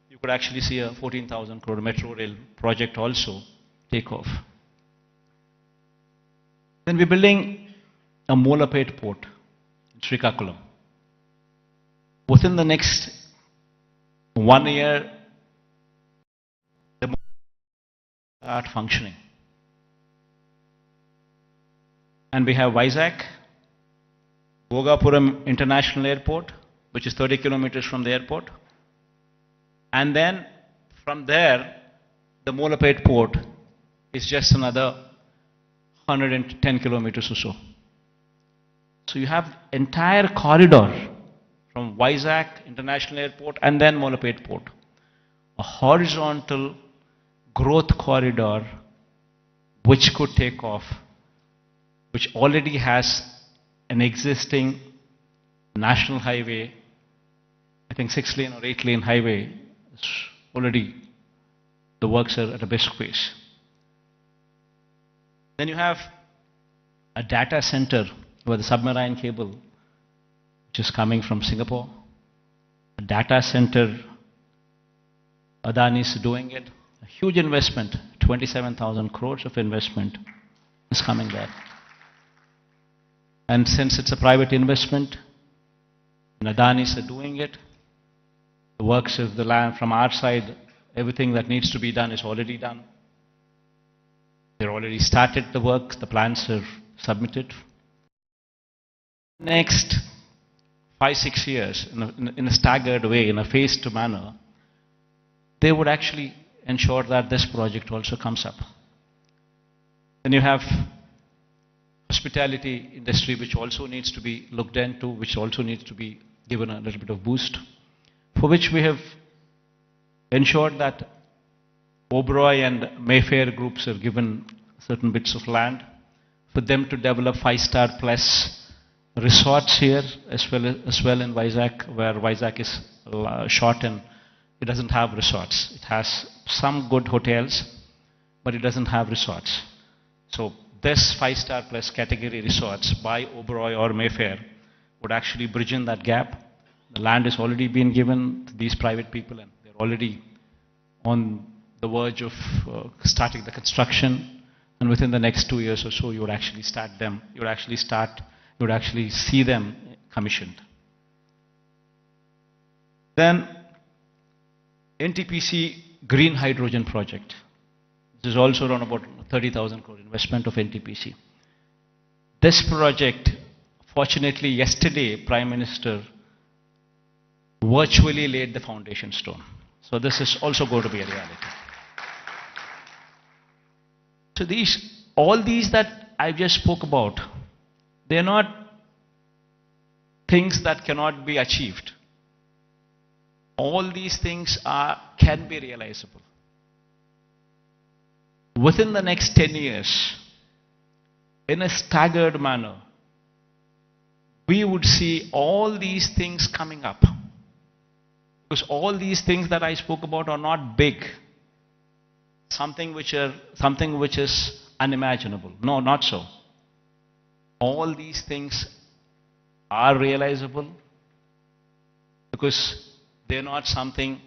you could actually see a 14,000 crore metro rail project also take off. Then we're building a Molapet port in Srikakulam. Within the next 1 year, the start functioning. And we have Vizag, Bhogapuram International Airport, which is 30 kilometers from the airport. And then from there, the Molapet port is just another 110 kilometers or so. So you have entire corridor from Vizag International Airport and then Molapet port. A horizontal growth corridor which could take off, which already has an existing national highway, I think 6-lane or 8-lane highway. It's already, the works are at a brisk pace. Then you have a data center with a submarine cable which is coming from Singapore. A data center, Adani is doing it. A huge investment, 27,000 crores of investment is coming there. And since it's a private investment, and Adani's are doing it, the works of the land from our side, everything that needs to be done is already done. They've already started the work, the plans are submitted. Next 5-6 years, in a staggered way, in a phased manner, they would actually ensure that this project also comes up. Then you have hospitality industry, which also needs to be looked into, which also needs to be given a little bit of boost, for which we have ensured that Oberoi and Mayfair groups are given certain bits of land for them to develop 5-star plus resorts here as well in Vizag, where Vizag is short and it doesn't have resorts. It has some good hotels, but it doesn't have resorts. So this 5-star plus category resorts by Oberoi or Mayfair would actually bridge in that gap. The land has already been given to these private people and they're already on the verge of starting the construction, and within the next 2 years or so you would actually start them, you would actually see them commissioned. Then NTPC Green Hydrogen Project. This is also around about 30,000 crore investment of NTPC. This project, fortunately yesterday Prime Minister virtually laid the foundation stone. So this is also going to be a reality. So all these that I just spoke about, they are not things that cannot be achieved. All these things can be realizable. Within the next 10 years, in a staggered manner, we would see all these things coming up. Because all these things that I spoke about are not big. Something which is unimaginable. No, not so. All these things are realizable because they're not something,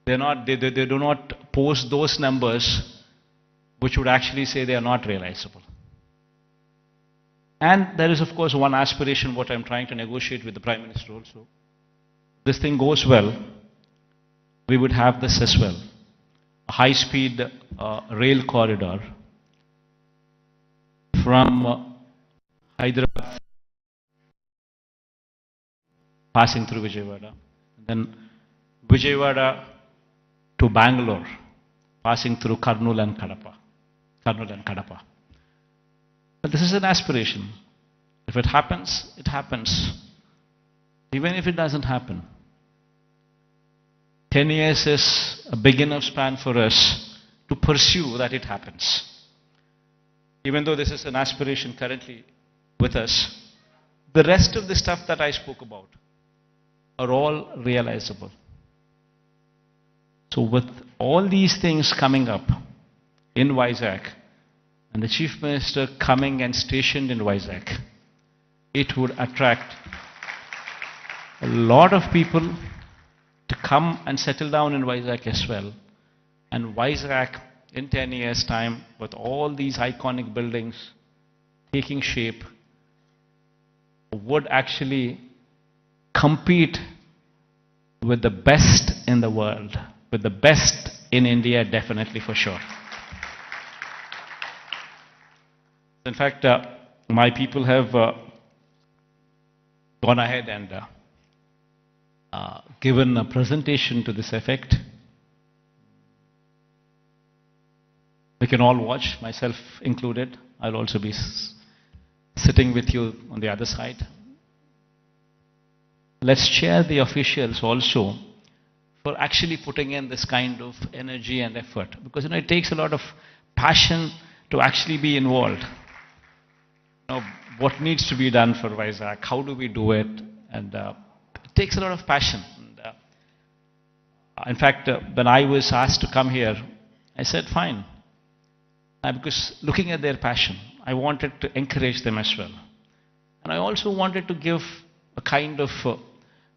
they do not post those numbers which would actually say they are not realizable. And there is of course one aspiration what I'm trying to negotiate with the Prime Minister also. This thing goes well, we would have this as well. A high-speed rail corridor from Hyderabad passing through Vijayawada, then Vijayawada to Bangalore passing through Kurnool and Kadapa. But this is an aspiration. If it happens, it happens. Even if it doesn't happen, 10 years is a big enough span for us to pursue that it happens. Even though this is an aspiration currently with us, the rest of the stuff that I spoke about are all realizable. So with all these things coming up in Vizag, and the Chief Minister coming and stationed in Vizag, it would attract a lot of people to come and settle down in Vizag as well. And Vizag in 10 years' time, with all these iconic buildings taking shape, would actually compete with the best in the world, with the best in India, definitely for sure. In fact, my people have gone ahead and given a presentation to this effect. We can all watch, myself included. I'll also be sitting with you on the other side. Let's cheer the officials also for actually putting in this kind of energy and effort, because it takes a lot of passion to actually be involved. What needs to be done for Vizag? How do we do it? And it takes a lot of passion. In fact, when I was asked to come here, I said, fine. Because looking at their passion, I wanted to encourage them as well. And I also wanted to give a kind of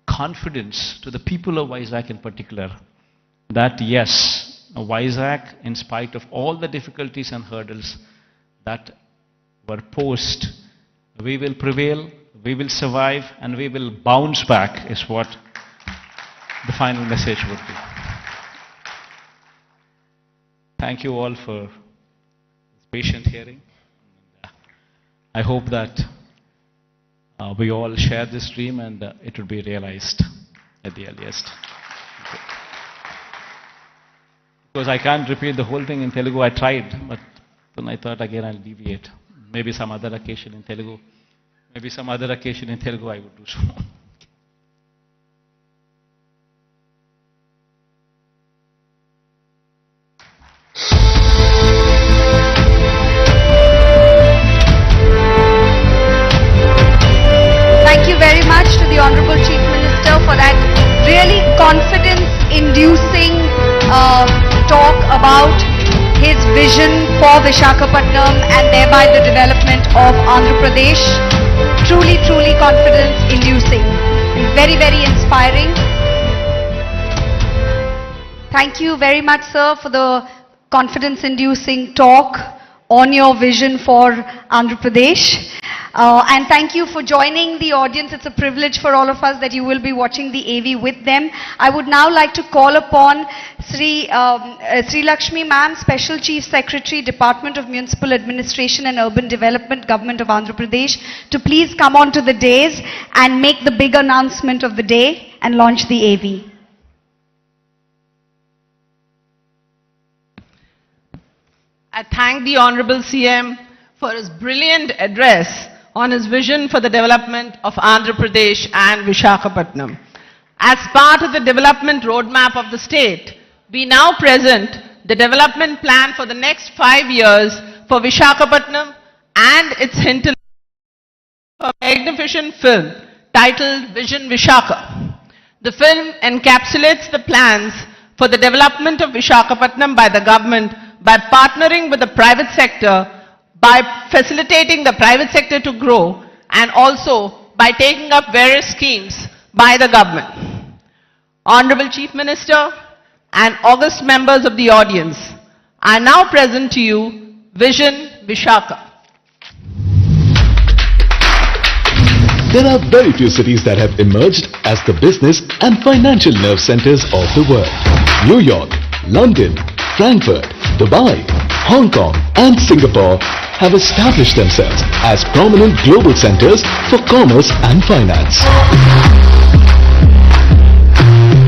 confidence to the people of Vizag in particular, that yes, Vizag, in spite of all the difficulties and hurdles that were posed, we will prevail, we will survive, and we will bounce back, is what the final message would be. Thank you all for patient hearing. I hope that we all share this dream and it will be realized at the earliest. Because I can't repeat the whole thing in Telugu. I tried, but then I thought again I'll deviate. Maybe some other occasion in Telugu. Maybe some other occasion in Telugu I would do so. for Vishakhapatnam and thereby the development of Andhra Pradesh. Truly, truly confidence-inducing. Very, very inspiring. Thank you very much, sir, for the confidence-inducing talk on your vision for Andhra Pradesh. And thank you for joining the audience. It's a privilege for all of us that you will be watching the AV with them. I would now like to call upon Sri Lakshmi ma'am, Special Chief Secretary, Department of Municipal Administration and Urban Development, Government of Andhra Pradesh, to please come on to the dais and make the big announcement of the day and launch the AV. I thank the Honorable CM for his brilliant address on his vision for the development of Andhra Pradesh and Vishakhapatnam. As part of the development roadmap of the state, we now present the development plan for the next 5 years for Vishakhapatnam and its hinterland, a magnificent film titled Vision Visakha. The film encapsulates the plans for the development of Vishakhapatnam by the government by partnering with the private sector, by facilitating the private sector to grow, and also by taking up various schemes by the government. Honorable Chief Minister and august members of the audience, I now present to you Vision Visakha. There are very few cities that have emerged as the business and financial nerve centers of the world. New York, London, Frankfurt, Dubai, Hong Kong and Singapore have established themselves as prominent global centers for commerce and finance.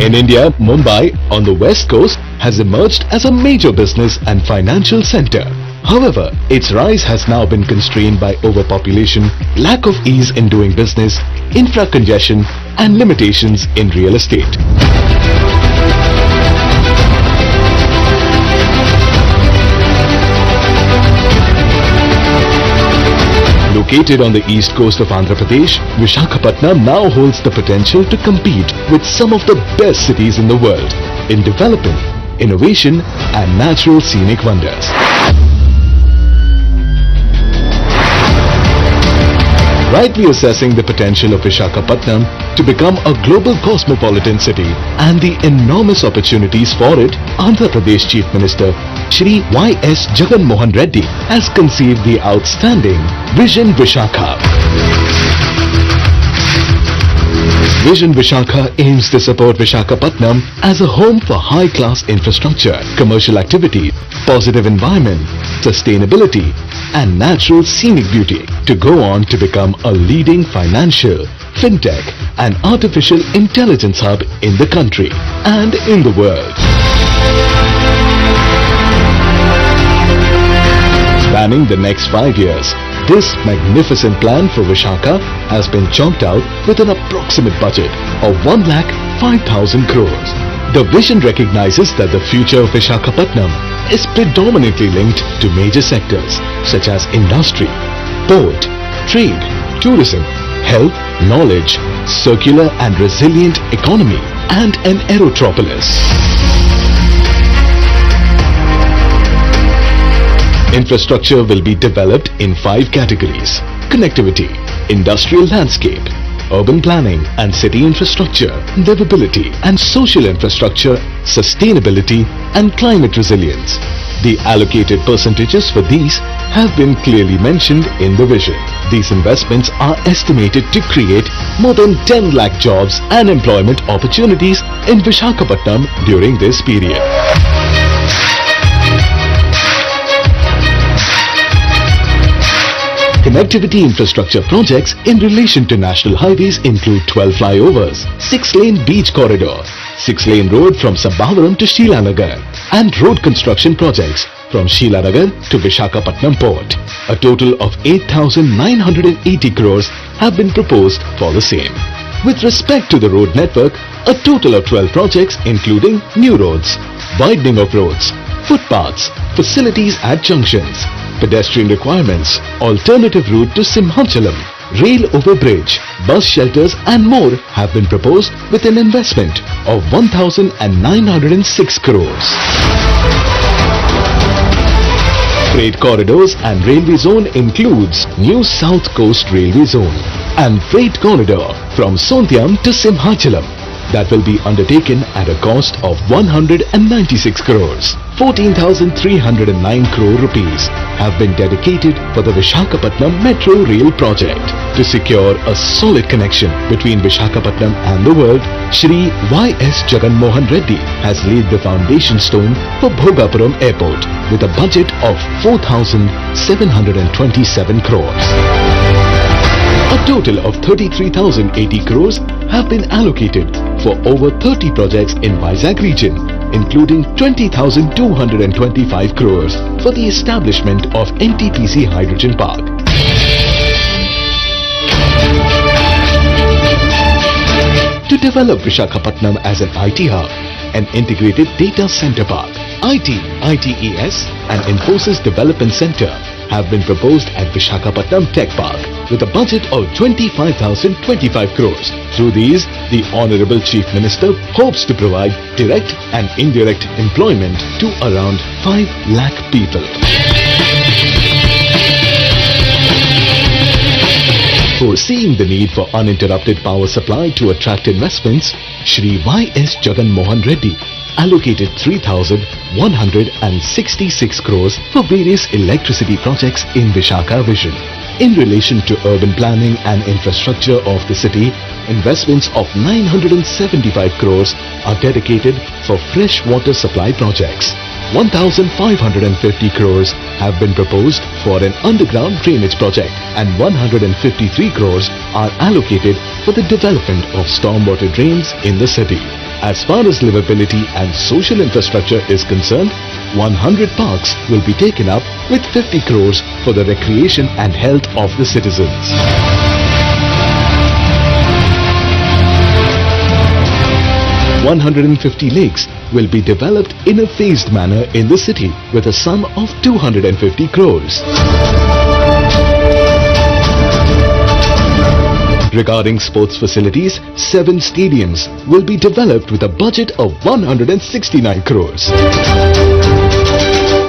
In India, Mumbai on the west coast has emerged as a major business and financial center. However, its rise has now been constrained by overpopulation, lack of ease in doing business, infra-congestion and limitations in real estate. Located on the east coast of Andhra Pradesh, Vishakhapatnam now holds the potential to compete with some of the best cities in the world in developing, innovation and natural scenic wonders. Rightly assessing the potential of Vishakhapatnam to become a global cosmopolitan city and the enormous opportunities for it, Andhra Pradesh Chief Minister Shri Y.S. Jagan Mohan Reddy has conceived the outstanding Vision Visakha. Vision Visakha aims to support Vishakhapatnam as a home for high-class infrastructure, commercial activity, positive environment, sustainability and natural scenic beauty to go on to become a leading financial, fintech and artificial intelligence hub in the country and in the world. Spanning the next 5 years, this magnificent plan for Visakha has been chalked out with an approximate budget of 1,05,000 crores. The vision recognizes that the future of Vishakhapatnam is predominantly linked to major sectors such as industry, port, trade, tourism, health, knowledge, circular and resilient economy, and an aerotropolis. Infrastructure will be developed in 5 categories: connectivity, industrial landscape, urban planning and city infrastructure, livability and social infrastructure, sustainability and climate resilience. The allocated percentages for these have been clearly mentioned in the vision. These investments are estimated to create more than 10 lakh jobs and employment opportunities in Vishakhapatnam during this period. Connectivity infrastructure projects in relation to national highways include 12 flyovers, 6-lane beach corridor, 6-lane road from Sabavaram to Sheelanagar, and road construction projects from Sheelanagar to Vishakhapatnam port. A total of 8,980 crores have been proposed for the same. With respect to the road network, a total of 12 projects including new roads, widening of roads, footpaths, facilities at junctions, pedestrian requirements, alternative route to Simhachalam, rail over bridge, bus shelters and more have been proposed with an investment of 1,906 crores. Freight corridors and railway zone includes new South Coast Railway Zone and freight corridor from Sontiam to Simhachalam that will be undertaken at a cost of 196 crores. 14,309 crore rupees have been dedicated for the Vishakhapatnam Metro Rail project. To secure a solid connection between Vishakhapatnam and the world, Shri Y.S. Jagan Mohan Reddy has laid the foundation stone for Bhogapuram Airport with a budget of 4,727 crores. A total of 33,080 crores have been allocated for over 30 projects in Vizag region, including 20,225 crores for the establishment of NTPC Hydrogen Park. To develop Vishakhapatnam as an IT hub, an integrated data center park, IT, ITES and Infosys Development Center have been proposed at Vishakhapatnam Tech Park with a budget of 25,025 crores. Through these, the Honorable Chief Minister hopes to provide direct and indirect employment to around 5 lakh people. Foreseeing the need for uninterrupted power supply to attract investments, Shri Y.S. Jagan Mohan Reddy allocated 3,166 crores for various electricity projects in Visakha Vision. In relation to urban planning and infrastructure of the city, investments of 975 crores are dedicated for fresh water supply projects. 1,550 crores have been proposed for an underground drainage project and 153 crores are allocated for the development of stormwater drains in the city. As far as livability and social infrastructure is concerned, 100 parks will be taken up with 50 crores for the recreation and health of the citizens. $150 lakes will be developed in a phased manner in the city with a sum of 250 crores. Regarding sports facilities, 7 stadiums will be developed with a budget of 169 crores.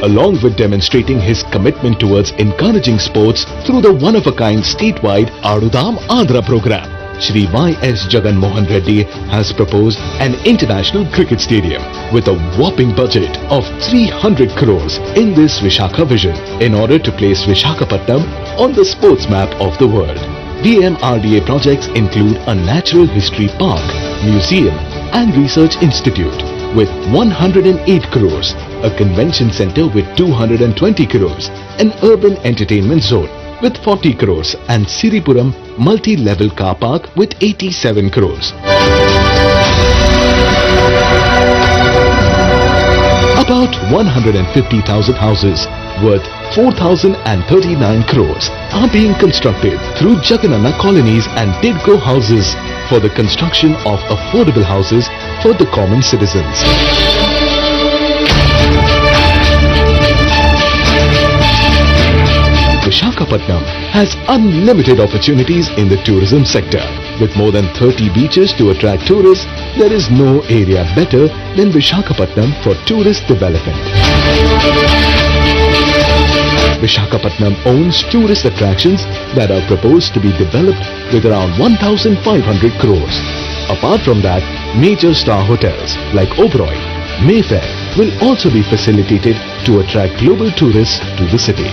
Along with demonstrating his commitment towards encouraging sports through the one-of-a-kind statewide Adudam Andhra program, Shri Y.S. Jagan Mohan Reddy has proposed an international cricket stadium with a whopping budget of 300 crores in this Visakha vision in order to place Vishakhapatnam on the sports map of the world. DMRDA projects include a natural history park, museum and research institute with 108 crores, a convention center with 220 crores, an urban entertainment zone with 40 crores and Siripuram multi-level car park with 87 crores. About 150,000 houses worth 4,039 crores are being constructed through Jagananna colonies and Tidco houses for the construction of affordable houses for the common citizens. Vishakhapatnam has unlimited opportunities in the tourism sector. With more than 30 beaches to attract tourists, there is no area better than Vishakhapatnam for tourist development. Vishakhapatnam owns tourist attractions that are proposed to be developed with around 1,500 crores. Apart from that, major star hotels like Oberoi, Mayfair will also be facilitated to attract global tourists to the city.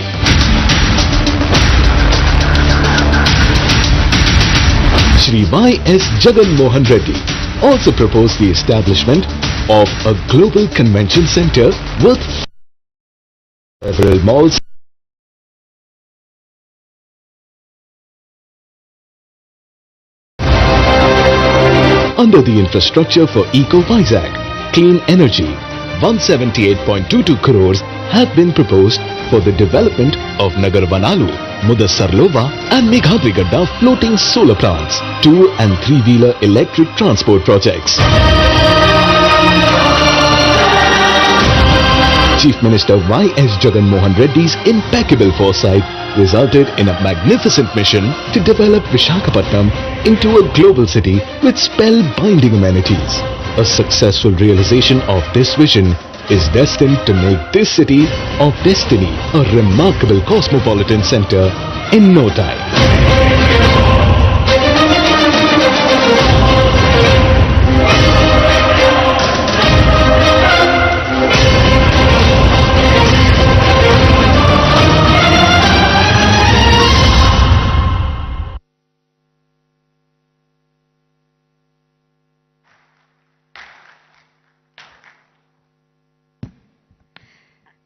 Shri Y.S. Jagan Mohan Reddy also proposed the establishment of a global convention center worth several malls under the infrastructure for Eco Vizag, Clean Energy. 178.22 crores have been proposed for the development of Nagar Vanalu, Mudassarlova and Meghadrigadda floating solar plants, 2- and 3-wheeler electric transport projects. Chief Minister Y.S. Jagan Mohan Reddy's impeccable foresight resulted in a magnificent mission to develop Vishakhapatnam into a global city with spellbinding amenities. A successful realization of this vision is destined to make this city of destiny a remarkable cosmopolitan center in no time.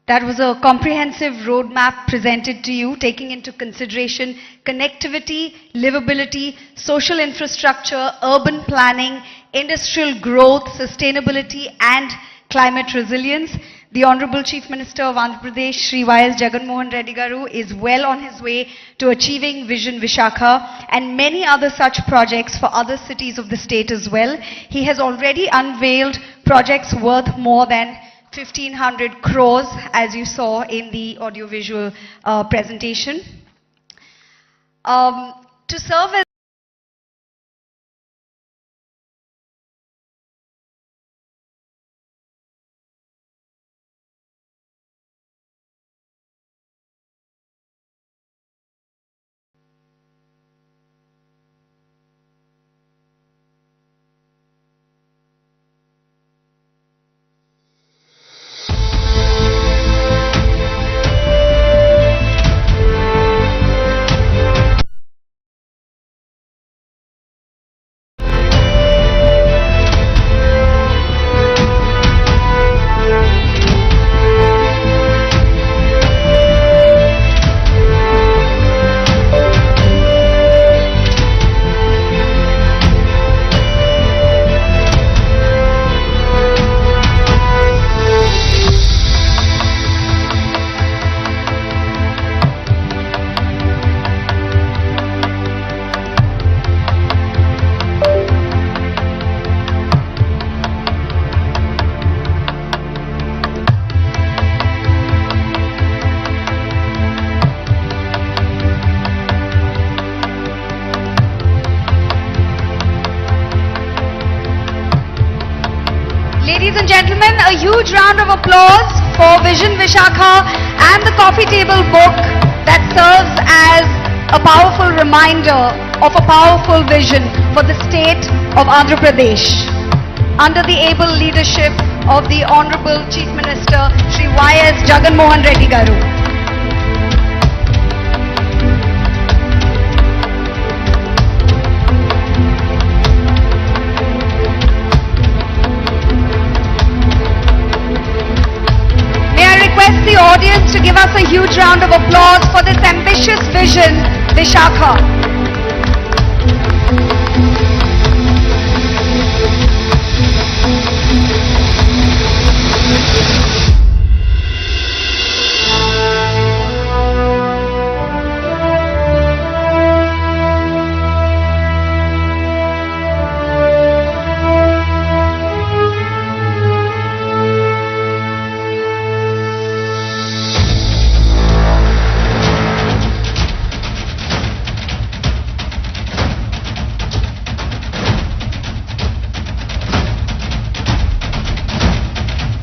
That was a comprehensive roadmap presented to you, taking into consideration connectivity, livability, social infrastructure, urban planning, industrial growth, sustainability and climate resilience. The Honorable Chief Minister of Andhra Pradesh, Shri Y.S. Jagan Reddy Garu, is well on his way to achieving Vision Visakha and many other such projects for other cities of the state as well. He has already unveiled projects worth more than 1,500 crores, as you saw in the audiovisual presentation. To serve as Ladies and gentlemen, a huge round of applause for Vision Visakha and the coffee table book that serves as a powerful reminder of a powerful vision for the state of Andhra Pradesh. Under the able leadership of the Honorable Chief Minister, Shri Y.S. Jagan Reddy Garu. Request the audience to give us a huge round of applause for this ambitious vision, Visakha.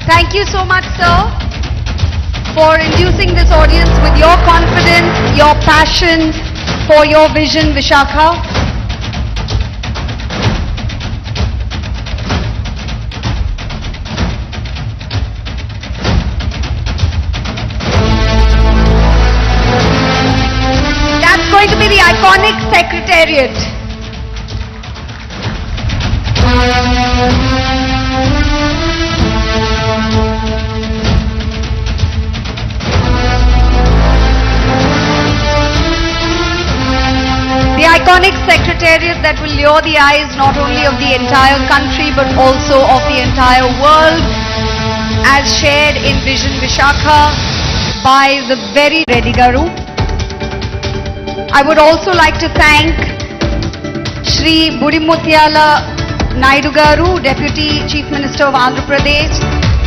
Thank you so much, sir, for inducing this audience with your confidence, your passion for your vision, Visakha. That's going to be the iconic secretariat. The iconic secretariat that will lure the eyes not only of the entire country but also of the entire world, as shared in Vision Visakha by the very Reddy Garu. I would also like to thank Shri Budimuttiala Naidu Garu, Deputy Chief Minister of Andhra Pradesh,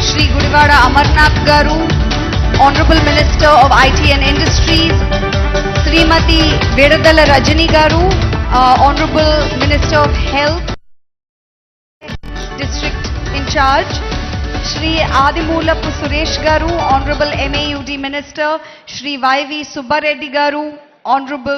Shri Gudivada Amarnath Garu, Honorable Minister of IT and Industries, Srimati Vedadala Rajani Garu, Honorable Minister of Health, District in charge, Shri Adimulapu Suresh Garu, Honorable MAUD Minister, Shri YV Subbareddy Garu, Honorable